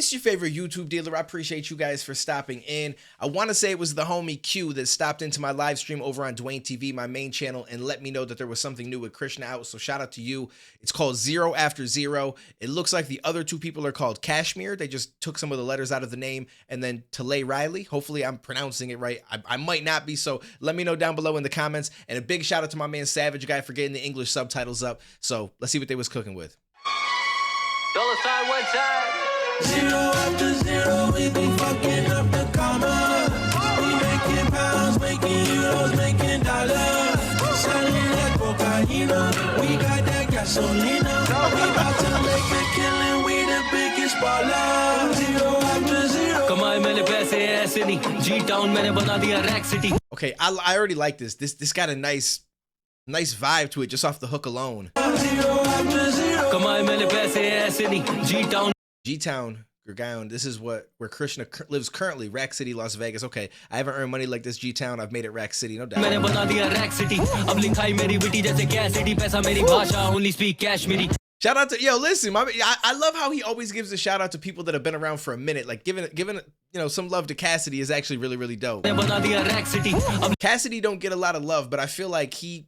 It's your favorite YouTube dealer. I appreciate you guys for stopping in. I want to say it was the homie Q that stopped into my live stream over on Duane TV, my main channel, and let me know that there was something new with Krishna out. So shout out to you. It's called 0 After 0. It looks like the other two people are called Kashmir. They just took some of the letters out of the name, and then Talay Riley. Hopefully I'm pronouncing it right. I might not be, so let me know down below in the comments. And a big shout out to my man Savage Guy for getting the English subtitles up. So let's see what they was cooking with. $1 one time. 0 after 0, we be fucking up the comma. We making pounds, making euros, making dollars. Selling like cocaine, we got that gasolina. We about to make a killing, we the biggest baller. 0 after 0. कमाए मैंने पैसे ऐसे नहीं जी town मैंने बना दिया rack city. Okay, I already like this. This got a nice vibe to it just off the hook alone. 0 after 0. कमाए मैंने पैसे ऐसे नहीं जी town. G-Town, Gurgaon, this is where Krishna lives currently, Rack City, Las Vegas. Okay, I haven't earned money like this G-Town. I've made it Rack City, no doubt. मैंने बना दिया rack city अब लिखाई मेरी विटी जैसे कैसिटी पैसा मेरी भाषा only speak Kashmiri. Shout out to, yo, listen, I love how he always gives a shout out to people that have been around for a minute. Like giving some love to Cassidy is actually really, really dope. मैंने बना दिया rack city अब Cassidy don't get a lot of love, but I feel like he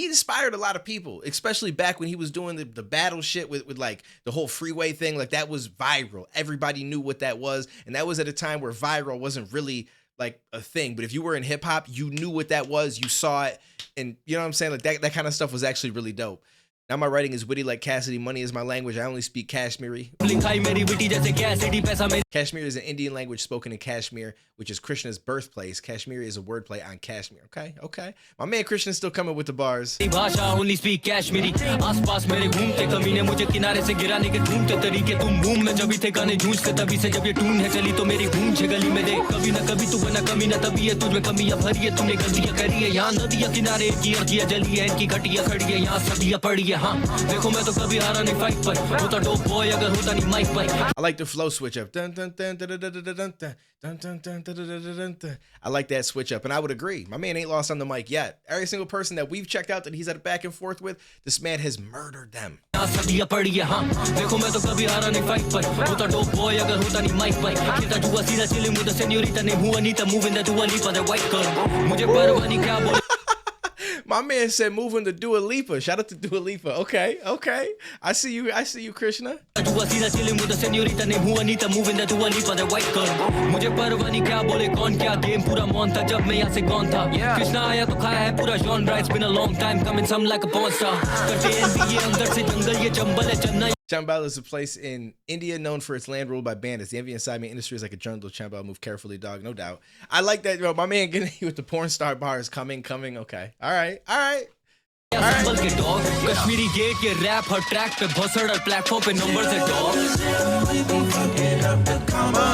inspired a lot of people, especially back when he was doing the battle shit with like the whole freeway thing. Like that was viral. Everybody knew what that was. And that was at a time where viral wasn't really like a thing. But if you were in hip hop, you knew what that was. You saw it. And you know what I'm saying? Like that kind of stuff was actually really dope. Now my writing is witty like Cassidy. Money is my language. I only speak Kashmiri. लिखाई मेरी witty जैसे कैसिटी पैसा मेरी. Kashmir is an Indian language spoken in Kashmir, which is Krishna's birthplace. Kashmir is a wordplay on Kashmir. Okay. My man Krishna's still coming with the bars. भाषा only speak Kashmiri आसपास मेरे घूमते कमीने मुझे किनारे से गिराने के ढूंढते तरीके तुम बूम में जब भी थे गाने जूझते तभी से जब ये टून है चली तो मेरी गूंज है गली में देख कभी ना कभी तू बना कमी ना तभी है तुझमें कमियां भरी है तूने गलतियां करी है यहाँ नदियां किनारे की अर्जियां जली है इनकी घटिया खड़ी है यहाँ सदियां पड़ी है हाँ देखो मैं तो कभी हारा नहीं फाइट पर होता डोप बॉय अगर होता नहीं माइक पर. I like the flow switch up. Dun, dun, dun, dun, dun, dun, dun, dun, dun, dun, dun, dun, dun, dun, dun, dun. I like that switch up, and I would agree. My man ain't lost on the mic yet. Every single person that we've checked out that he's had a back and forth with, this man has murdered them. सदियां पड़ी है हाँ देखो मैं तो कभी हारा नहीं fight पर होता डोप बॉय अगर होता नहीं माइक पर खेलता जुआ सीधा चिलिंग विद द सेन्योरिटा नहीं हुआ नहीं तो मूव इन द दुआ लिपा द वाइट गर्ल मुझे परवानी क्या बोले. My man said moving to Dua Lipa. Shout out to Dua Lipa. Okay. I see you, Krishna. जुआ सीधा चिलिंग विद द सेन्योरिटा नहीं हुआ नहीं तो मूव इन द दुआ लिपा द वाइट गर्ल मुझे परवानी क्या बोले कौन क्या गेम पूरा मौन था जब मैं यहाँ से गॉन था कृष्णा आया तो खाया है पूरा genre it's been a long time coming some like a porn star करते हैं ये अंदर से जंगल ये जंगल है Chennai. Chambal is a place in India known for its land ruled by bandits. The envy inside me industry is like a jungle. Chambal, move carefully, dog. No doubt. I like that. Yo, my man getting you with the porn star bars. Coming. Okay. All right. संभल के dog Kashmiri gate ये rap हर track पे भसड़ और platform पे number से dog. We be fucking up the comma.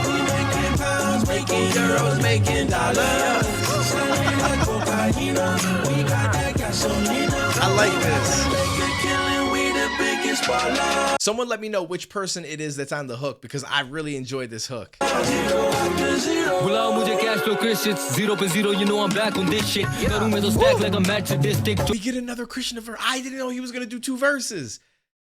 We making pounds, making euros, making dollars. Selling like cocaine, we got that gasolina. I like this. Make a killing, we the biggest baller. Someone let me know which person it is that's on the hook because I really enjoyed this hook. 0 after 0. बुलाओ मुझे cash तो Krrish it's 0 पे 0 you know I'm back on this shit करूं मैं तो stack like a match statistic. We get another Krishna verse. I didn't know he was going to do 2 verses.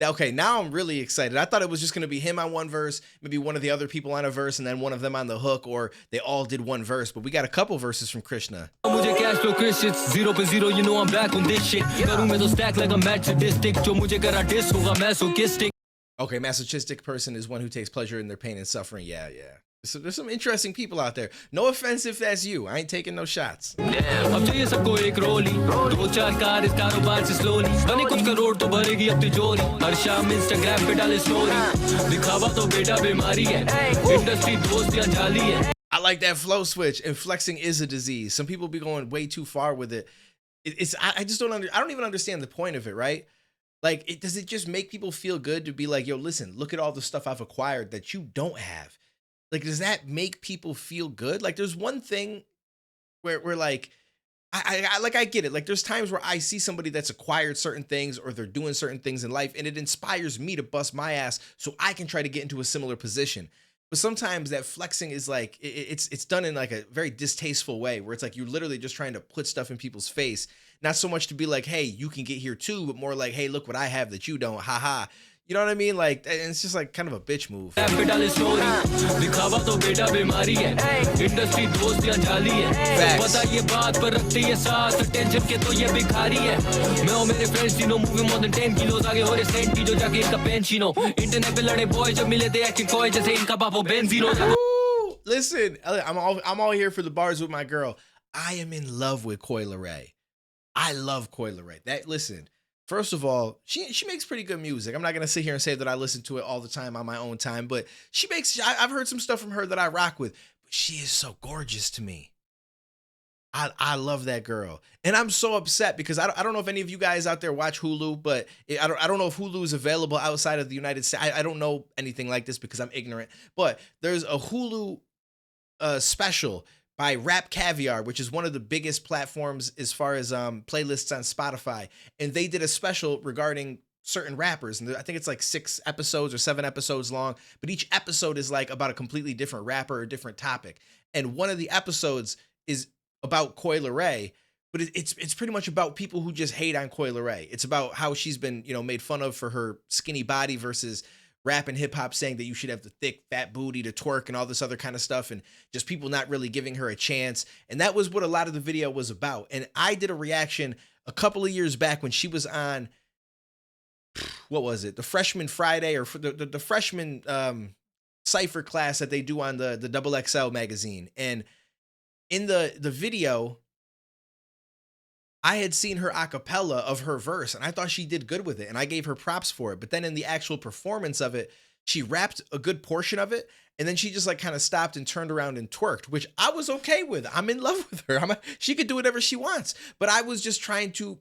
Okay, now I'm really excited. I thought it was just going to be him on one verse, maybe one of the other people on a verse, and then one of them on the hook, or they all did one verse. But we got a couple verses from Krishna. मुझे cash तो Krrish it's 0 पे 0 you know I'm back on this shit करूं मैं तो stack like a match statistic जो मुझे करा dish होगा masochistic. Okay, masochistic person is one who takes pleasure in their pain and suffering. Yeah. So there's some interesting people out there. No offense if that's you. I ain't taking no shots. अब चाहिए सबको एक रोली 2-4 car इस कारोबार से slowly बने कुछ करोड़ तो भरेगी अब तिजोरी हर शाम इंस्टाग्राम पे डाले स्टोरी दिखावा तो बेटा बीमारी है इंडस्ट्री दोस्त या जाली है. I like that flow switch, and flexing is a disease. Some people be going way too far with it. I just don't I don't even understand the point of it, right? Like, does it just make people feel good to be like, yo, listen, look at all the stuff I've acquired that you don't have? Like, does that make people feel good? Like, there's one thing where like, I get it. Like, there's times where I see somebody that's acquired certain things or they're doing certain things in life, and it inspires me to bust my ass so I can try to get into a similar position. But sometimes that flexing is like, it's done in like a very distasteful way where it's like you're literally just trying to put stuff in people's face. Not so much to be like, hey, you can get here too, but more like, hey, look what I have that you don't. Ha ha. You know what I mean? Like, and it's just like kind of a bitch move. Capital story दिखावा तो बेटा बीमारी है industry दोस्त या जाली है पता ये बात पर रखते ये साथ टेंशन के तो ये भिखारी है मैं और मेरे फ्रेंड्स तीनों मूविंग मोर देन 10 किलोस आगे हो रहे सेंटी जो जाके इनका पेंशिनो इंटरनेट पे लड़े बॉय जब मिले थे एक्टिंग कोई जैसे इनका पापा बेंजीनो Listen, I'm all here for the bars with my girl. I am in love with Coi Leray. I love Coi Leray. Listen, first of all, she makes pretty good music. I'm not gonna sit here and say that I listen to it all the time on my own time, but I've heard some stuff from her that I rock with. But she is so gorgeous to me. I love that girl, and I'm so upset because I don't know if any of you guys out there watch Hulu, but I don't know if Hulu is available outside of the United States. I don't know anything like this because I'm ignorant. But there's a Hulu special by Rap Caviar, which is one of the biggest platforms as far as playlists on Spotify, and they did a special regarding certain rappers, and I think it's like 6 episodes or 7 episodes long, but each episode is like about a completely different rapper or different topic, and one of the episodes is about Coi Leray, but it's pretty much about people who just hate on Coi Leray. It's about how she's been, made fun of for her skinny body versus rap and hip hop saying that you should have the thick fat booty to twerk and all this other kind of stuff, and just people not really giving her a chance. And that was what a lot of the video was about. And I did a reaction a couple of years back when she was on, what was it? The Freshman Friday or the freshman cypher class that they do on the Double XL magazine. And in the video, I had seen her a cappella of her verse, and I thought she did good with it, and I gave her props for it. But then in the actual performance of it, she rapped a good portion of it, and then she just like kind of stopped and turned around and twerked, which I was okay with. I'm in love with her. She could do whatever she wants. But I was just trying to,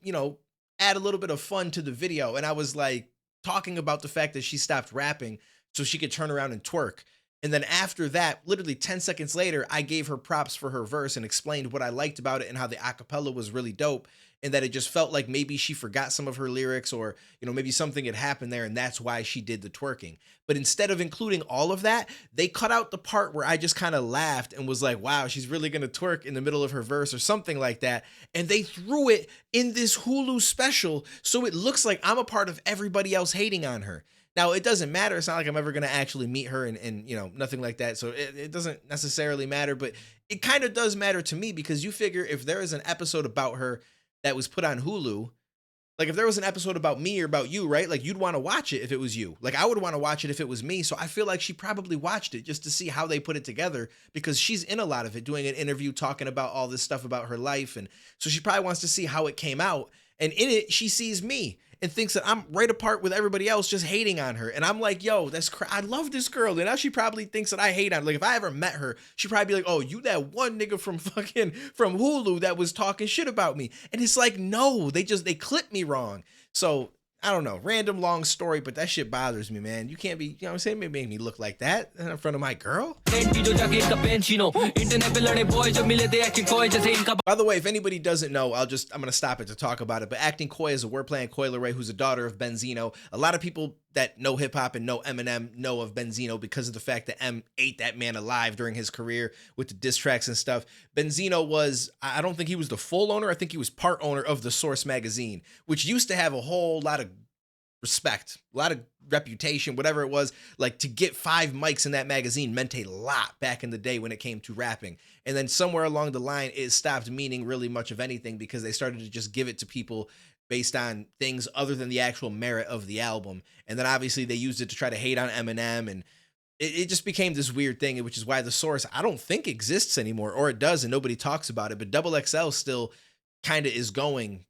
add a little bit of fun to the video, and I was like talking about the fact that she stopped rapping so she could turn around and twerk. And then after that, literally 10 seconds later, I gave her props for her verse and explained what I liked about it and how the acapella was really dope, and that it just felt like maybe she forgot some of her lyrics, or, maybe something had happened there and that's why she did the twerking. But instead of including all of that, they cut out the part where I just kind of laughed and was like, wow, she's really going to twerk in the middle of her verse or something like that. And they threw it in this Hulu special, so it looks like I'm a part of everybody else hating on her. Now, it doesn't matter. It's not like I'm ever going to actually meet her and nothing like that. So it doesn't necessarily matter, but it kind of does matter to me, because you figure if there is an episode about her that was put on Hulu, like if there was an episode about me or about you, right? Like you'd want to watch it if it was you. Like I would want to watch it if it was me. So I feel like she probably watched it just to see how they put it together, because she's in a lot of it, doing an interview, talking about all this stuff about her life. And so she probably wants to see how it came out. And in it, she sees me and thinks that I'm right apart with everybody else just hating on her. And I'm like, yo, I love this girl. And now she probably thinks that I hate on her. Like if I ever met her, she'd probably be like, oh, you that one nigga from Hulu that was talking shit about me. And it's like, no, they clipped me wrong. So I don't know, random long story, but that shit bothers me, man. You can't be, you know what I'm saying, make me look like that in front of my girl. By the way, if anybody doesn't know, I'm going to stop it to talk about it, but Acting Coi is a wordplay on Coi Leray, who's a daughter of Benzino. A lot of people that know hip hop and know Eminem know of Benzino because of the fact that M ate that man alive during his career with the diss tracks and stuff. Benzino was, I don't think he was the full owner. I think he was part owner of The Source magazine, which used to have a whole lot of respect, a lot of reputation, whatever it was. Like to get 5 mics in that magazine meant a lot back in the day when it came to rapping. And then somewhere along the line, it stopped meaning really much of anything because they started to just give it to people based on things other than the actual merit of the album. And then obviously they used it to try to hate on Eminem, and it just became this weird thing, which is why The Source, I don't think exists anymore, or it does and nobody talks about it, but Double XL still kind of is going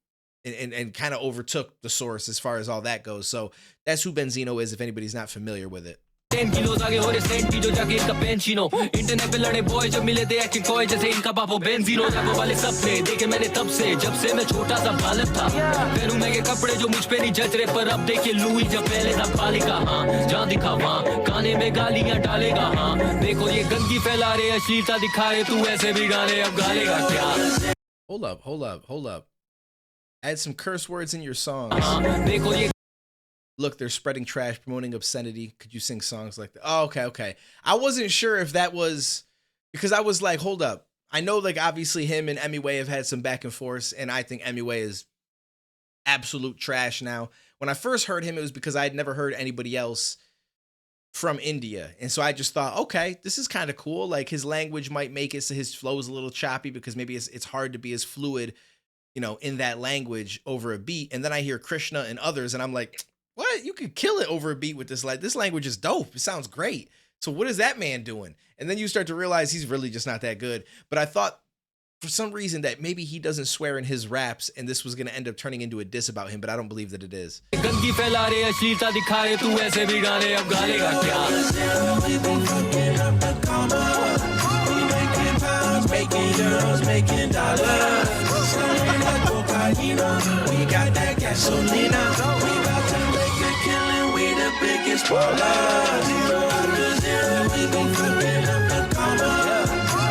and kind of overtook The Source as far as all that goes. So that's who Benzino is, if anybody's not familiar with it. 10 किलोस आगे हो रहे senti जो जाके इनका पेंशिनो internet पे लड़े boy जब मिले थे एक्टिंग कोई जैसे इनका पापा बेंजीनो जाको वाले सपने देखे मैंने तब से जब से मैं छोटा सा बालक था पहनूं मैं के कपड़े जो मुझ पे नहीं जच रहे पर अब देखिए लुई जब पहले था बालिका हाँ जहाँ दिखा वहाँ गाने में गालियाँ डालेगा हाँ देखो ये गंदगी फैला रहे अश्लीलता दिखा रहे तू ऐसे भी गाने अब गालेगा क्या. Hold up. Add some curse words in your songs. देखो ये Look, they're spreading trash, promoting obscenity. Could you sing songs like that? Oh, okay. I wasn't sure if that was, because I was like, hold up. I know, like, obviously him and Emiway have had some back and forth, and I think Emiway is absolute trash now. when I first heard him, it was because I had never heard anybody else from India. And so I just thought, okay, this is kind of cool. Like his language might make it so his flow is a little choppy because maybe it's hard to be as fluid, you know, in that language over a beat. And then I hear Krishna and others, and I'm like, what? You could kill it over a beat with this. Like, this language is dope. It sounds great. So what is that man doing? And then you start to realize he's really just not that good. But I thought for some reason that maybe he doesn't swear in his raps, and this was going to end up turning into a diss about him, but I don't believe that it is. गंदगी फैला रहे अश्लीलता दिखाए तू ऐसे भी गाने अब गालेगा क्या We be fucking up the comma. We making pounds, making euros, making dollars. Selling like cocaine. We got that gasolina. We about to make a killing. We the biggest ballers. Zero after zero. We be fucking up the comma.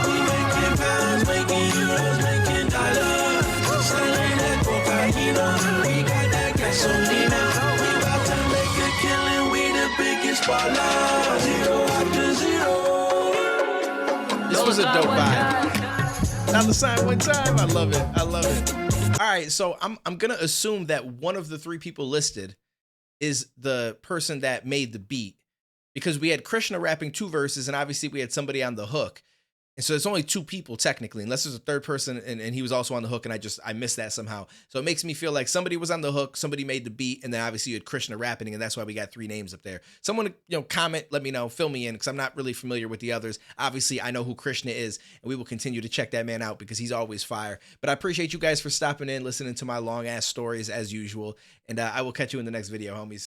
We making pounds, making euros, making dollars. Selling like cocaine. We got that gasolina. We about to make a killing. We the biggest ballers. Zero after zero. This was a dope vibe. Dollar sign one time. I love it. I love it. All right, so I'm gonna assume that one of the three people listed is the person that made the beat, because we had Krishna rapping 2 verses, and obviously we had somebody on the hook. And so it's only 2 people technically, unless there's a third person and he was also on the hook, and I missed that somehow. So it makes me feel like somebody was on the hook, somebody made the beat, and then obviously you had Krishna rapping, and that's why we got 3 names up there. Someone, you know, comment, let me know, fill me in, because I'm not really familiar with the others. Obviously, I know who Krishna is, and we will continue to check that man out because he's always fire. But I appreciate you guys for stopping in, listening to my long ass stories as usual, and I will catch you in the next video, homies.